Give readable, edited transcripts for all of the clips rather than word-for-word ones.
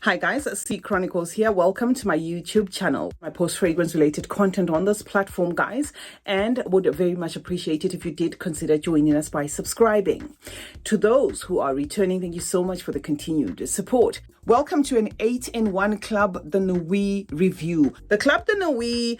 Hi guys, CeeChronicles here. Welcome to my YouTube channel. I post fragrance related content on this platform, guys, and would very much appreciate it if you did consider joining us by subscribing. To those who are returning, thank you so much for the continued support. Welcome to an 8-in-1 Club de Nuit review. The Club de Nuit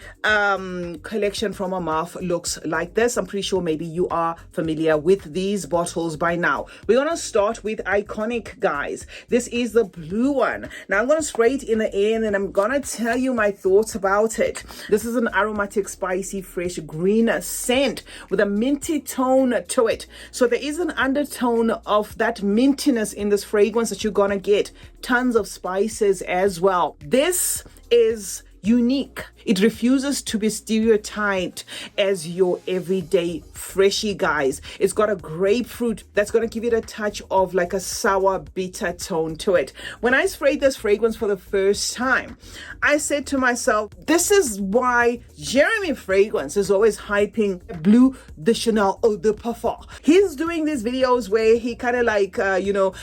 collection from Armaf looks like this. I'm pretty sure maybe you are familiar with these bottles by now. We're going to start with Iconic, guys. This is the blue one. Now I'm going to spray it in the air and then I'm going to tell you my thoughts about it. This is an aromatic, spicy, fresh, green scent with a minty tone to it. So there is an undertone of that mintiness in this fragrance that you're going to get. Tons of spices as well. This is unique. It refuses to be stereotyped as your everyday freshie, guys. It's got a grapefruit that's going to give it a touch of like a sour, bitter tone to it. When I sprayed this fragrance for the first time, I said to myself, this is why Jeremy Fragrance is always hyping Bleu de Chanel Eau de Parfum. He's doing these videos where he kind of like,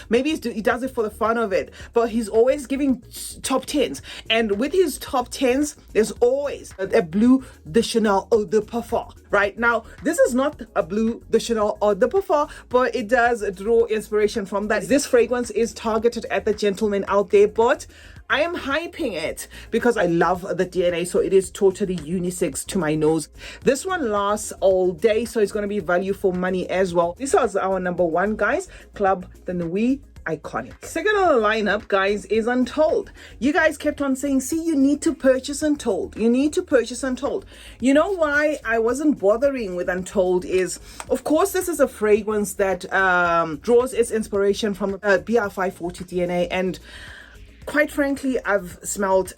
maybe he does it for the fun of it, but he's always giving top 10s. And with his top 10s, there's always a Bleu de Chanel Eau de Parfum. Right now, this is not a Bleu de Chanel Eau de Parfum, but it does draw inspiration from that. This fragrance is targeted at the gentleman out there, but I am hyping it because I love the DNA, so it is totally unisex to my nose. This one lasts all day, so it's going to be value for money as well. This is our number one, guys. Club de Nuit Iconic. Second on the lineup, guys, is Untold. You guys kept on saying, see, you need to purchase Untold. You need to purchase Untold. You know why I wasn't bothering with Untold is, of course, this is a fragrance that draws its inspiration from BR540 DNA, and quite frankly, I've smelled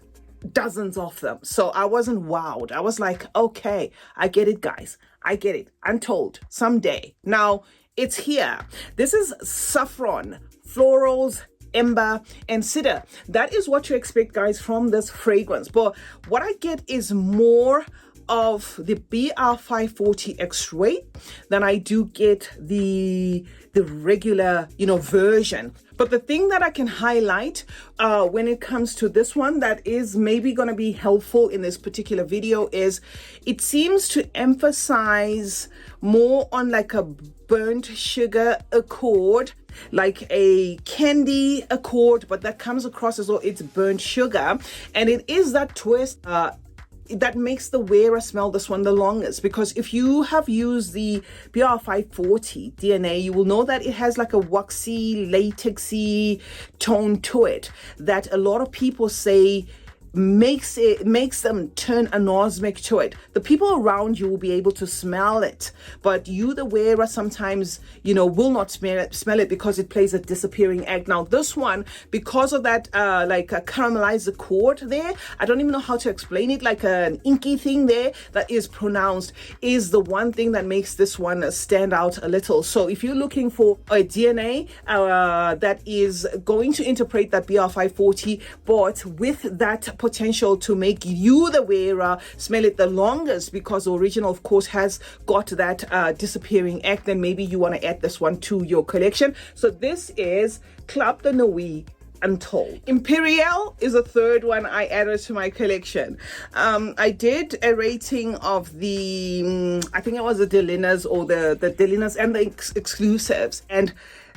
dozens of them. So I wasn't wowed. I was like, okay, I get it, guys. I get it. Untold, someday. Now, it's here. This is saffron, florals, ember, and cedar. That is what you expect, guys, from this fragrance. But what I get is more of the BR540 X-ray than I do get the regular, version. But the thing that I can highlight when it comes to this one that is maybe going to be helpful in this particular video is it seems to emphasize more on like a burnt sugar accord, like a candy accord, but that comes across as though it's burnt sugar. And it is that twist that makes the wearer smell this one the longest, because if you have used the BR540 DNA, you will know that it has like a waxy, latexy tone to it that a lot of people say makes them turn anosmic to it. The people around you will be able to smell it, but you, the wearer, sometimes will not smell it because it plays a disappearing act. Now this one, because of that like a caramelized accord there, I don't even know how to explain it, like an inky thing there that is pronounced, is the one thing that makes this one stand out a little. So if you're looking for a DNA that is going to interpret that BR540, but with that potential to make you, the wearer, smell it the longest, because the original, of course, has got that disappearing act, then maybe you want to add this one to your collection. So this is Club de Nuit Untold. Imperial is a third one I added to my collection. I did a rating of the, I think it was the Delinas or the Delinas and the exclusives, and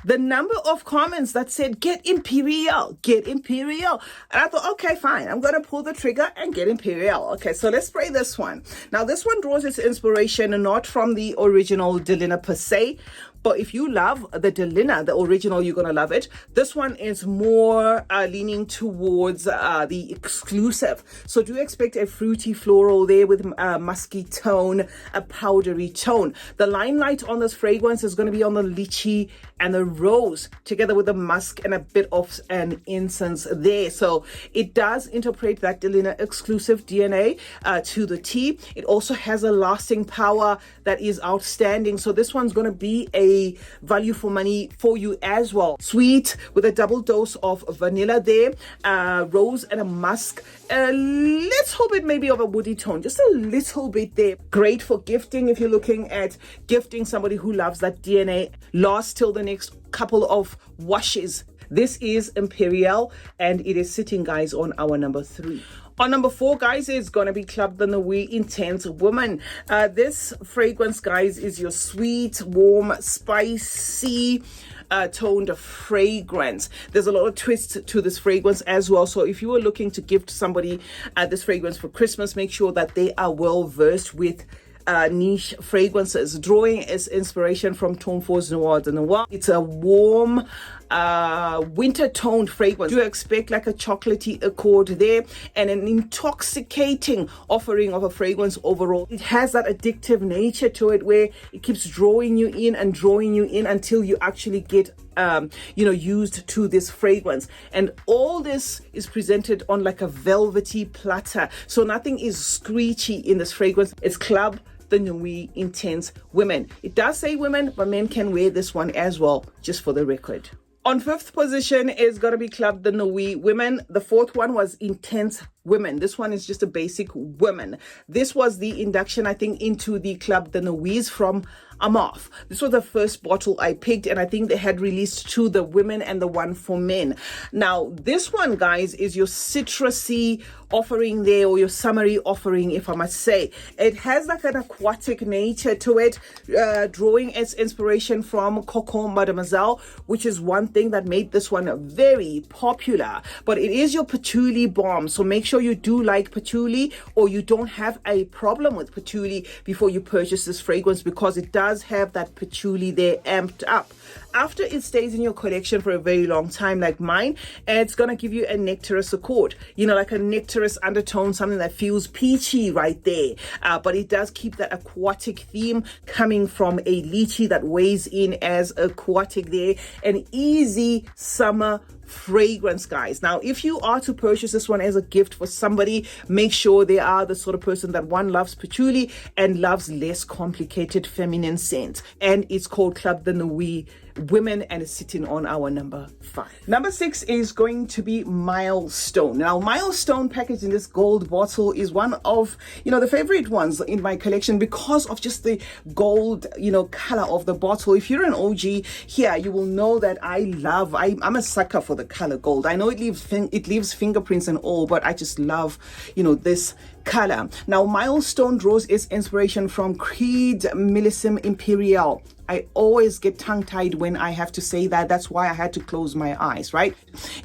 the number of comments that said, get Imperial, get Imperial. And I thought, okay, fine. I'm going to pull the trigger and get Imperial. Okay, so let's spray this one. Now, this one draws its inspiration not from the original Delina per se, but if you love the Delina, the original, you're going to love it. This one is more leaning towards the exclusive. So do expect a fruity floral there with a musky tone, a powdery tone. The limelight on this fragrance is going to be on the lychee and the rose, together with the musk and a bit of an incense there. So it does interpret that Delina exclusive DNA to the T. It also has a lasting power that is outstanding. So this one's going to be a value for money for you as well. Sweet with a double dose of vanilla there, rose and a musk. Let's hope it may be of a woody tone, just a little bit there. Great for gifting if you're looking at gifting somebody who loves that DNA. Lasts till the next couple of washes. This is Imperial, and it is sitting, guys, on our number 3. On number 4, guys, is going to be Club de Nuit Intense Woman. This fragrance, guys, is your sweet, warm, spicy, toned fragrance. There's a lot of twists to this fragrance as well. So if you are looking to gift somebody this fragrance for Christmas, make sure that they are well versed with niche fragrances, drawing its inspiration from Tom Ford's Noir de Noir. It's a warm, winter toned fragrance. Do expect like a chocolatey accord there, and an intoxicating offering of a fragrance overall. It has that addictive nature to it where it keeps drawing you in and drawing you in until you actually get used to this fragrance. And all this is presented on like a velvety platter, so nothing is screechy in this fragrance. It's Club de Nuit Intense Women. It does say women, but men can wear this one as well, just for the record. On 5th position is going to be Club de Nuit Women. The 4th one was Intense Women. This one is just a basic women. This was the induction, I think, into the Club de Nuits from Armaf. This was the first bottle I picked, and I think they had released 2, the women and the one for men. Now, this one, guys, is your citrusy offering there, or your summery offering, if I must say. It has like an aquatic nature to it, drawing its inspiration from Coco Mademoiselle, which is one thing that made this one very popular. But it is your patchouli bomb, so make sure you do like patchouli, or you don't have a problem with patchouli before you purchase this fragrance, because it does have that patchouli there amped up. After it stays in your collection for a very long time, like mine, it's gonna give you a nectarous accord, like a nectarous undertone, something that feels peachy right there, but it does keep that aquatic theme coming from a lychee that weighs in as aquatic there. An easy summer fragrance, guys. Now, if you are to purchase this one as a gift for somebody, make sure they are the sort of person that one loves patchouli and loves less complicated feminine scents. And it's called Club de Nuit Women, and it's sitting on our number 5. Number 6 is going to be Milestone. Now, Milestone packaged in this gold bottle is one of the favorite ones in my collection because of just the gold color of the bottle. If you're an OG here, you will know that I'm a sucker for the color gold. I know it leaves fingerprints and all, but I just love this color. Now, Milestone draws its inspiration from Creed Millésime Imperial. I always get tongue-tied when I have to say that. That's why I had to close my eyes, right?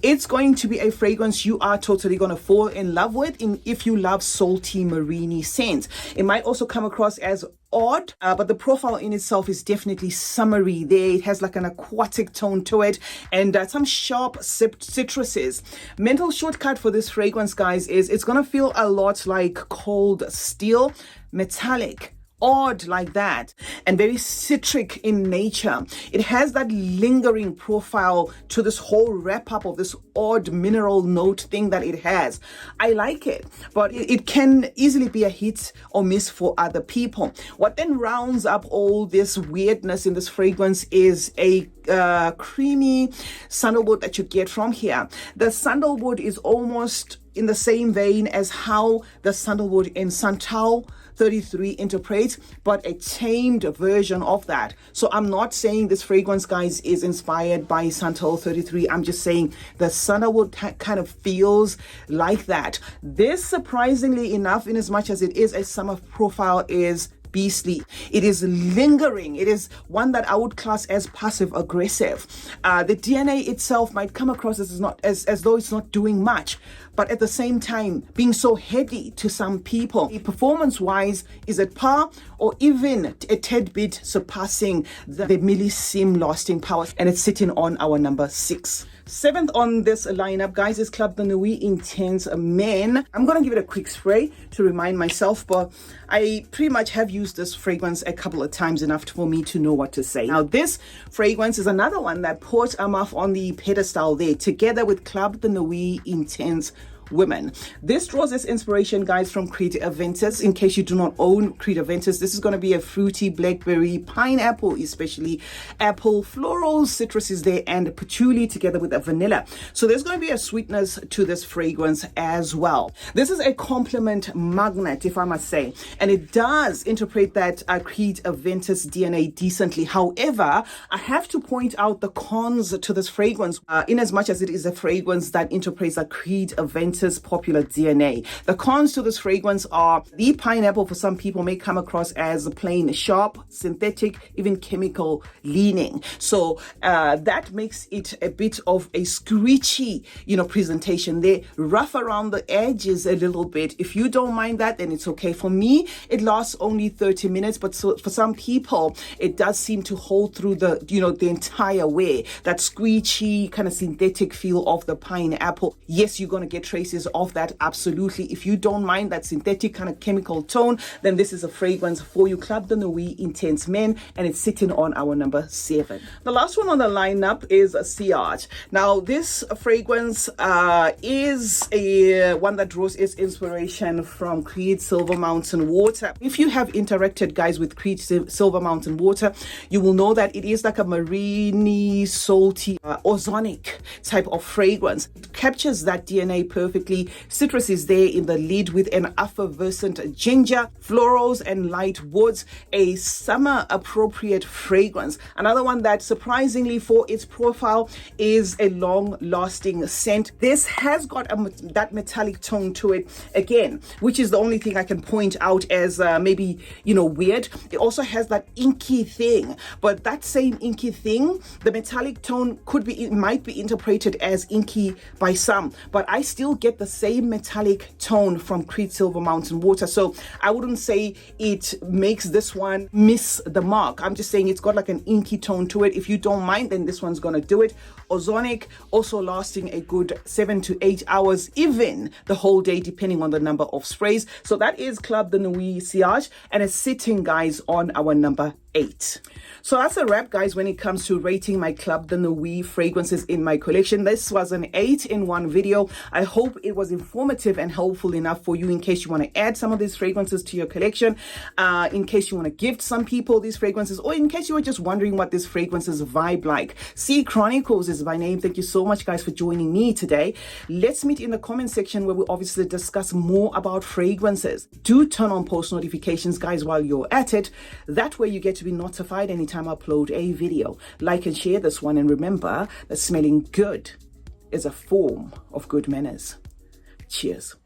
It's going to be a fragrance you are totally going to fall in love with if you love salty marine scents. It might also come across as odd, but the profile in itself is definitely summery there. It has like an aquatic tone to it, and some sharp citruses. Mental shortcut for this fragrance, guys, is it's going to feel a lot like cold steel, metallic, odd like that, and very citric in nature. It has that lingering profile to this whole wrap up of this odd mineral note thing that it has. I like it, but it can easily be a hit or miss for other people. What then rounds up all this weirdness in this fragrance is a creamy sandalwood that you get from here. The sandalwood is almost in the same vein as how the sandalwood in Santal 33 interprets, but a tamed version of that. So I'm not saying this fragrance, guys, is inspired by Santal 33. I'm just saying the sandalwood kind of feels like that. This, surprisingly enough, in as much as it is a summer profile, is beastly. It is lingering. It is one that I would class as passive aggressive. The DNA itself might come across as though it's not doing much, but at the same time being so heady to some people. Performance wise, is at par or even a tad bit surpassing the Millésime lasting power, and it's sitting on our number 6. 7th on this lineup, guys, is Club de Nuit Intense Men. I'm going to give it a quick spray to remind myself, but I pretty much have used this fragrance a couple of times, enough for me to know what to say. Now, this fragrance is another one that put Armaf on the pedestal there, together with Club de Nuit Intense women. This draws its inspiration, guys, from Creed Aventus. In case you do not own Creed Aventus, this is going to be a fruity blackberry, pineapple, especially apple, florals, citrus is there, and patchouli together with a vanilla. So there's going to be a sweetness to this fragrance as well. This is a compliment magnet, if I must say, and it does interpret that Creed Aventus DNA decently. However, I have to point out the cons to this fragrance, in as much as it is a fragrance that interprets a Creed Aventus popular DNA. The cons to this fragrance are the pineapple for some people may come across as plain sharp, synthetic, even chemical leaning. So that makes it a bit of a screechy, presentation. They rough around the edges a little bit. If you don't mind that, then it's okay. For me, it lasts only 30 minutes, but for some people, it does seem to hold through the, the entire way. That screechy kind of synthetic feel of the pineapple. Yes, you're going to get traces of that, absolutely. If you don't mind that synthetic kind of chemical tone, then this is a fragrance for you. Club de Nuit Intense Men, and it's sitting on our number 7. The last one on the lineup is CeeChronicles. Now, this fragrance is a one that draws its inspiration from Creed Silver Mountain Water. If you have interacted, guys, with Creed Silver Mountain Water, you will know that it is like a marine, salty, ozonic type of fragrance. It captures that DNA perfectly. Citrus is there in the lead with an effervescent ginger, florals and light woods, a summer appropriate fragrance. Another one that surprisingly for its profile is a long lasting scent. This has got that metallic tone to it again, which is the only thing I can point out as maybe, weird. It also has that inky thing, but that same inky thing, the metallic tone might be interpreted as inky by some, but I still get the same metallic tone from Creed Silver Mountain Water. So I wouldn't say it makes this one miss the mark. I'm just saying it's got like an inky tone to it. If you don't mind, then this one's gonna do it. Ozonic, also lasting a good 7 to 8 hours, even the whole day, depending on the number of sprays. So that is Club de Nuit CeeChronicles, and it's sitting, guys, on our number 8. So that's a wrap, guys, when it comes to rating my Club de Nuit fragrances in my collection. This was an 8-in-1 video. I hope it was informative and helpful enough for you in case you want to add some of these fragrances to your collection, in case you want to gift some people these fragrances, or in case you were just wondering what this fragrances vibe like. CeeChronicles is my name. Thank you so much, guys, for joining me today. Let's meet in the comment section where we obviously discuss more about fragrances. Do turn on post notifications, guys, while you're at it. That way you get to be notified anytime I upload a video. Like and share this one, and remember that smelling good is a form of good manners. Cheers.